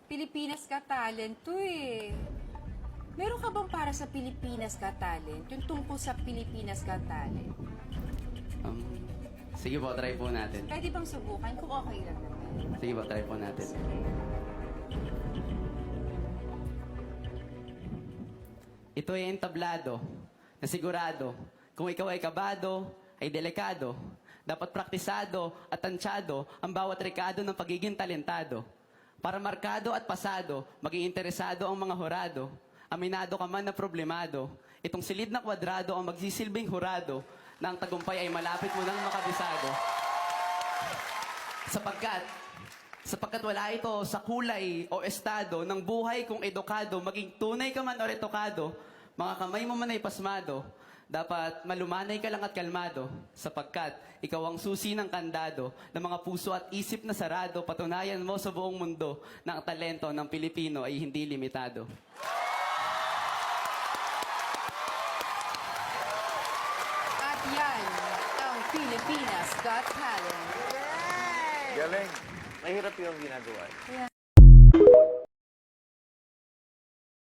Pilipinas Got Talent to eh. Meron ka bang para sa Pilipinas Got Talent? Yung tungkol sa Pilipinas Got Talent? Sige po, try po natin. Pwede bang subukan kung okay lang naman? Sige po, try po natin. Ito ay entablado, na sigurado. Kung ikaw ay kabado, ay delikado. Dapat praktisado at tansyado ang bawat rekado ng pagiging talentado. Para markado at pasado, maging interesado ang mga horado. Aminado ka man na problemado. Itong silid na kwadrado ang magsisilbing hurado na ang tagumpay ay malapit mo nang makabisado. Sapagkat wala ito sa kulay o estado ng buhay kung edukado, maging tunay ka man o retokado, mga kamay mo man ay pasmado, dapat malumanay ka lang at kalmado, sapagkat ikaw ang susi ng kandado ng mga puso at isip na sarado, patunayan mo sa buong mundo na ang talento ng Pilipino ay hindi limitado. At yan ang Pilipinas Got Talent. Galing. Mahirap yung ginagawa. Kaya